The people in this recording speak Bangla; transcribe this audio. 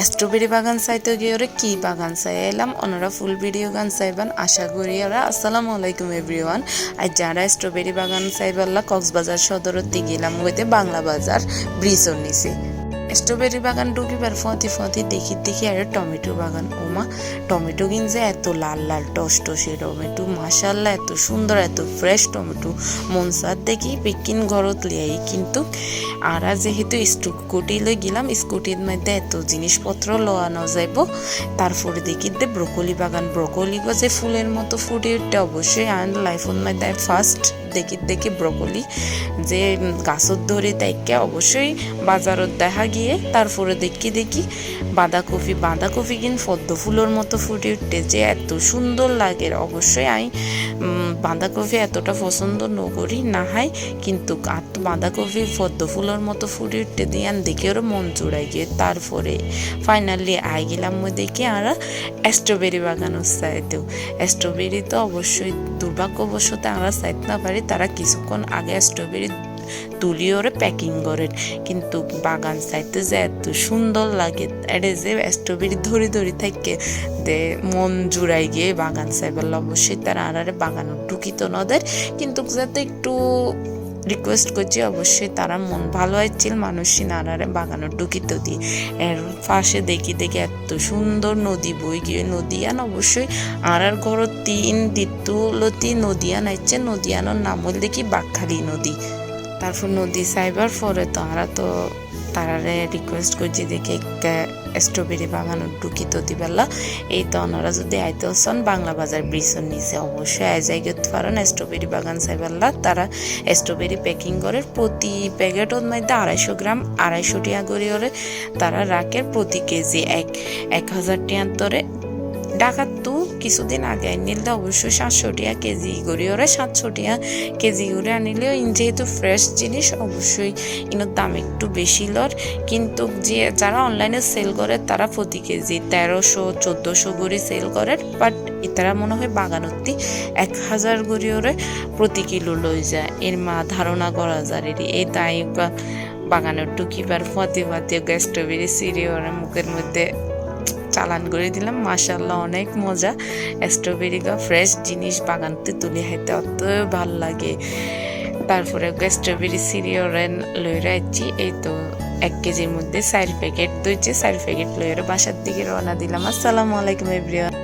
স্ট্রবেরি বাগান চাইতে গিয়ে ওরা কি বাগান চাই এলাম ওনারা ফুল ভিডিও গান চাইবেন আশা করি ওরা। আসসালামু আলাইকুম এভরিওয়ান। আর যারা স্ট্রবেরি বাগান চাইবেলা কক্সবাজার সদরতে গেলাম ওইতে বাংলা বাজার ব্রিজের নিচে স্ট্রবেরি বাগান ঢুকিবার ফতি দেখি আর টমেটো বাগান। ওমা টমেটো কিনছে এত লাল লাল টসটসে টমেটো, মাশাল্লাহ এত সুন্দর এত ফ্রেশ টমেটো। মনসার দেখি পেকিন ঘরত লিয়াই কিন্তু আর যেহেতু স্কুটি লই গেলাম স্কুটির মধ্যে এত জিনিসপত্র লোয়ানো যাইব। তারপরে দেখি দে ব্রকলি বাগান, ব্রকলি যে ফুলের মতো ফুটে উঠতে অবশ্যই আইন লাইফের মধ্যে ফার্স্ট দেখি ব্রকলি যে গাছত ধরে তাইকে অবশ্যই বাজারত দেখা গিয়ে। তারপরে দেখি বাঁধাকপি কিন পদ্ম ফুলের মতো ফুটে উঠতে যে এত সুন্দর লাগে। অবশ্যই আমি বাঁধাকপি এতটা পছন্দ নকরি না হয় কিন্তু বাঁধাকপি পদ্ম ফুলের মতো ফুটে উঠতে দিয়ে দেখে ওরা মন জোড়াই গিয়ে। তারপরে ফাইনালি আই গেলাম দেখি আর স্ট্রবেরি বাগানও চাইতেও। স্ট্রবেরি তো অবশ্যই দুর্ভাগ্যবশত আমরা চাইতে না পারি, তারা কিছুক্ষণ আগে স্ট্রবেরি তুলি ওরে প্যাকিং করেন কিন্তু বাগান চাইতে যে এত সুন্দর লাগে। এটা যে স্ট্রবেরি ধরি থাকে দে মন জুড়াই গিয়ে বাগান চাইবার অবশ্যই তারা আনারে বাগান ঢুকিত নদের কিন্তু যাতে একটু রিকোয়েস্ট করছি অবশ্যই তারা মন ভালো হয়েছিল মানুষই নানারে বাগানো ঢুকিত দিয়ে। এর পাশে দেখি এত সুন্দর নদী বই গিয়ে নদীয়ান অবশ্যই আর ঘর দ্বিতীয়লতি নদীয়ান আইছে। নদীয়ানোর নাম হল দেখি বাকখালি নদী। তারপর নদী চাইবার পরে তো আমরা তো তারারে রিকোয়েস্ট করছি দেখে একটা স্ট্রবেরি বাগানো ঢুকিত দিবেলা। এই তো ওনারা যদি আইতে হচ্ছেন বাংলা বাজার ব্রিজের নিচে অবশ্যই আই যাই করতে পারেন স্ট্রবেরি বাগান চাইবেলা। তারা স্ট্রবেরি প্যাকিং করে প্রতি প্যাকেটের মধ্যে 250 গ্রাম 250 টাকা করে ওরে তারা রাখে প্রতি কেজি 1000 টাকা ধরে। ঢাকার তো কিছুদিন আগে আনিলে অবশ্যই 700 টাকা কেজি করে ওরা 700 টাকা কেজি করে আনিলেও যেহেতু ফ্রেশ জিনিস অবশ্যই এর দাম একটু বেশি লর। কিন্তু যে যারা অনলাইনে সেল করে তারা প্রতি কেজি 1300-1400 করে সেল করে। বাট তারা মনে হয় বাগানতি 1000 করে ওরে প্রতি কিলো লই যায়। এর ধারণা করা যায় এই তাই বাগানের টুকিবার ফতে স্ট্রবেরি সিঁড়ি ওরা মুখের মধ্যে চালান করে দিলাম। মাশাআল্লাহ অনেক মজা। স্ট্রবেরি ফ্রেশ জিনিস বাগানতে তুলে খাইতে অত ভাল লাগে। তারপরে স্ট্রবেরি সিরিয়রেন লইরা আইছি। এই তো 1 কেজির মধ্যে 4 প্যাকেট দইছে, 4 প্যাকেট লইরা বাসার দিকে রওনা দিলাম। আসসালামু আলাইকুম এভরিওয়ান।